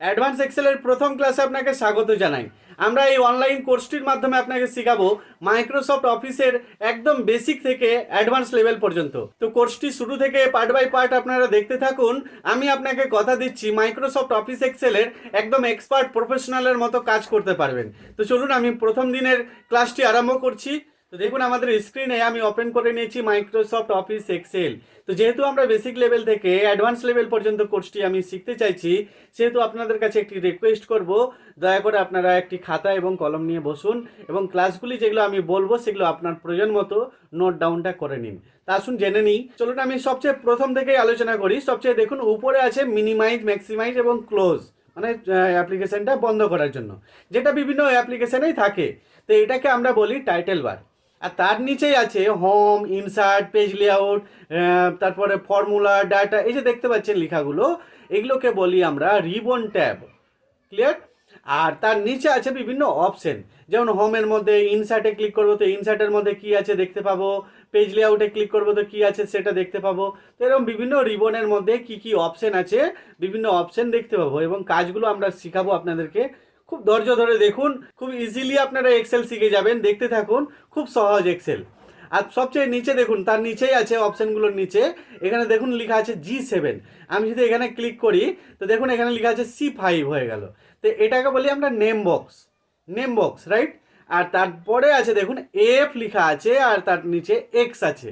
Advance এক্সেলের প্রথম ক্লাসে আপনাকে স্বাগত জানাই। আমরা এই অনলাইন কোর্সটির মাধ্যমে আপনাকে শেখাবো মাইক্রোসফট অফিসের একদম বেসিক থেকে অ্যাডভান্স লেভেল পর্যন্ত। তো কোর্সটি শুরু থেকে পার্ট বাই পার্ট আপনারা দেখতে থাকুন। আমি আপনাকে কথা দিচ্ছি মাইক্রোসফট অফিস এক্সেলের একদম এক্সপার্ট প্রফেশনালের মতো কাজ করতে পারবেন। তো চলুন আমি প্রথম দিনের ক্লাসটি আরম্ভ করছি। তো দেখুন আমাদের স্ক্রিনে আমি ওপেন করে নিয়েছি মাইক্রোসফট অফিস এক্সেল। তো যেহেতু আমরা বেসিক লেভেল থেকে অ্যাডভান্স লেভেল পর্যন্ত কোর্সটি আমি শিখতে চাইছি, সেহেতু আপনাদের কাছে একটি রিকোয়েস্ট করব, দয়া করে আপনারা একটি খাতা এবং কলম নিয়ে বসুন এবং ক্লাসগুলি যেগুলো আমি বলবো সেগুলো আপনার প্রয়োজন মতো নোট ডাউনটা করে নিন। তা আসুন জেনে নিই। চলুন আমি সবচেয়ে প্রথম থেকেই আলোচনা করি। সবচেয়ে দেখুন উপরে আছে মিনিমাইজ, ম্যাক্সিমাইজ এবং ক্লোজ, মানে অ্যাপ্লিকেশনটা বন্ধ করার জন্য, যেটা বিভিন্ন অ্যাপ্লিকেশনেই থাকে। তো এটাকে আমরা বলি টাইটেল বার। আর তার নিচেই আছে হোম, ইনসার্ট, পেজ লেআউট, তারপরে ফর্মুলা, ডাটা, এই যে দেখতে পাচ্ছেন লেখাগুলো, এগুলোকে বলি আমরা রিবন ট্যাব। ক্লিয়ার? আর তার নিচে আছে বিভিন্ন অপশন, যেমন হোমের মধ্যে ইনসার্টে ক্লিক করবো তো ইনসার্টের মধ্যে কি আছে দেখতে পাবো, পেজ লেআউটে ক্লিক করবো তো কি আছে সেটা দেখতে পাবো। তো এরকম বিভিন্ন রিবনের মধ্যে কি কি অপশন আছে, বিভিন্ন অপশন দেখতে পাবো এবং কাজগুলো আমরা শিখাবো আপনাদেরকে। খুব ধৈর্য ধরে দেখুন, খুব ইজিলি আপনারা এক্সেল শিখে যাবেন। দেখতে থাকুন, খুব সহজ এক্সেল। আর সবচেয়ে নিচে দেখুন, তার নিচেই আছে অপশানগুলোর নিচে, এখানে দেখুন লেখা আছে G7। আমি যদি এখানে ক্লিক করি তো দেখুন এখানে লেখা আছে C5 হয়ে গেল। তো এটাকে বলি আমরা name box, name box, right? আর তারপরে আছে দেখুন এফ লেখা আছে আর তার নিচে এক্স আছে,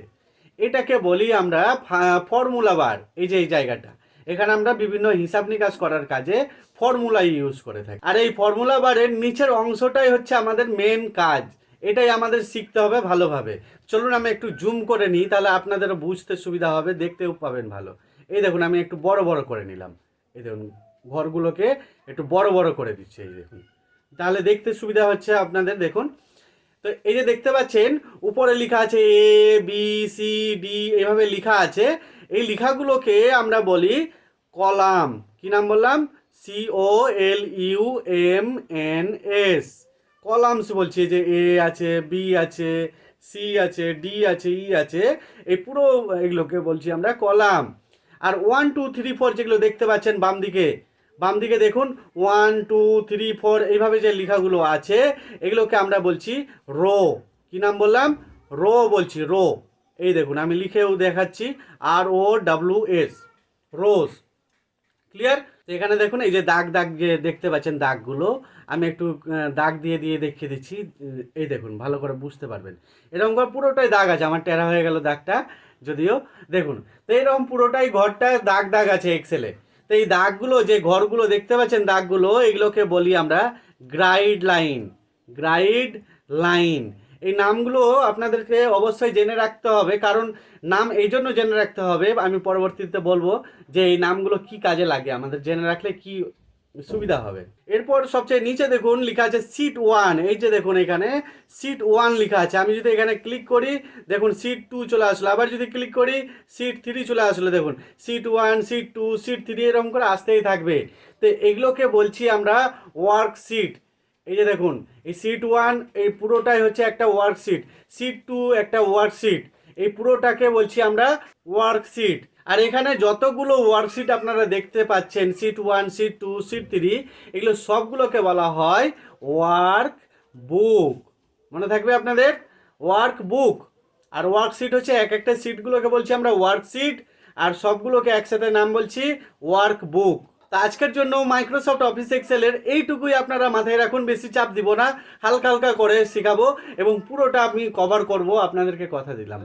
এটাকে বলি আমরা ফর্মুলা বার। এই যে এই জায়গাটা, এখানে আমরা বিভিন্ন হিসাব নিকাশ করার কাজে ফর্মুলা ইউজ করে থাকি। আর এই ফর্মুলা বারের নিচের অংশটাই হচ্ছে আমাদের মেন কাজ, এটাই আমাদের শিখতে হবে ভালোভাবে। চলুন আমি একটু জুম করে নিই, তাহলে আপনাদেরও বুঝতে সুবিধা হবে, দেখতেও পাবেন ভালো। এই দেখুন আমি একটু বড় বড় করে নিলাম। এই দেখুন ঘরগুলোকে একটু বড় বড় করে দিচ্ছে, এই দেখুন, তাহলে দেখতে সুবিধা হচ্ছে আপনাদের। দেখুন, তো এই যে দেখতে পাচ্ছেন উপরে লেখা আছে A B C D, এভাবে লেখা আছে। এই লেখাগুলোকে আমরা বলি কলাম। কি নাম বললাম? COLUMNS, কলামস বলছি। যে এ আছে, বি আছে, সি আছে, ডি আছে, ই আছে, এই পুরো এগুলোকে বলছি আমরা কলাম। আর 1 2 3 4 যেগুলো দেখতে পাচ্ছেন বাম দিকে, বাম দিকে দেখুন 1 2 3 4 এইভাবে যে লেখাগুলো আছে, এগুলোকে আমরা বলছি রো। কি নাম বললাম? রো বলছি, রো। এই দেখুন আমি লিখেও দেখাচ্ছি, ROWS, রোজ। ক্লিয়ার? এখানে দেখুন এই যে দাগ দাগ যে দেখতে পাচ্ছেন দাগগুলো, আমি একটু দাগ দিয়ে দিয়ে দেখিয়ে দিচ্ছি। এই দেখুন ভালো করে বুঝতে পারবেন। এরকম করে পুরোটাই দাগ আছে, আমার টেরা হয়ে গেল দাগটা যদিও। দেখুন, তো এরকম পুরোটাই ঘরটা দাগ দাগ আছে এক্সেলে। তো এই দাগগুলো, যে ঘরগুলো দেখতে পাচ্ছেন দাগগুলো, এগুলোকে বলি আমরা গ্রাইড লাইন, গ্রাইড লাইন। এই নামগুলো আপনাদেরকে অবশ্যই জেনে রাখতে হবে, কারণ নাম এই জন্য জেনে রাখতে হবে, আমি পরবর্তীতে বলবো যে এই নামগুলো কি কাজে লাগে, আমাদের জেনে রাখলে কি সুবিধা হবে। এরপর সবচেয়ে নিচে দেখুন লেখা আছে শীট 1। এই যে দেখুন এখানে শীট 1 লেখা আছে। আমি যদি এখানে ক্লিক করি দেখুন শীট 2 চলে আসলো, আবার যদি ক্লিক করি শীট 3 চলে আসলো। দেখুন শীট 1, শীট 2, শীট 3 এরকম করে আসতেই থাকবে। তো এগুলোকে বলছি আমরা ওয়ার্কশিট। এই যে দেখুন এই শীট 1 এই পুরোটাই হচ্ছে একটা ওয়ার্কশিট, শীট 2 একটা ওয়ার্কশিট, এই পুরোটাকে বলছি আমরা ওয়ার্কশিট। আর এখানে যতগুলো ওয়ার্কশিট আপনারা দেখতে পাচ্ছেন, শীট 1, শীট 2, শীট 3, এগুলো সবগুলোকে বলা হয় ওয়ার্ক বুক। মনে থাকবে আপনাদের, ওয়ার্ক বুক। আর ওয়ার্কশিট হচ্ছে এক একটা সিটগুলোকে বলছি আমরা ওয়ার্কশিট, আর সবগুলোকে একসাথে নাম বলছি ওয়ার্ক বুক। তা আজকের জন্য মাইক্রোসফট অফিস এক্সেলের এইটুকুই আপনারা মাথায় রাখুন, বেশি চাপ দিব না, হালকা হালকা করে শেখাবো এবং পুরোটা আমি কভার করব, আপনাদেরকে কথা দিলাম।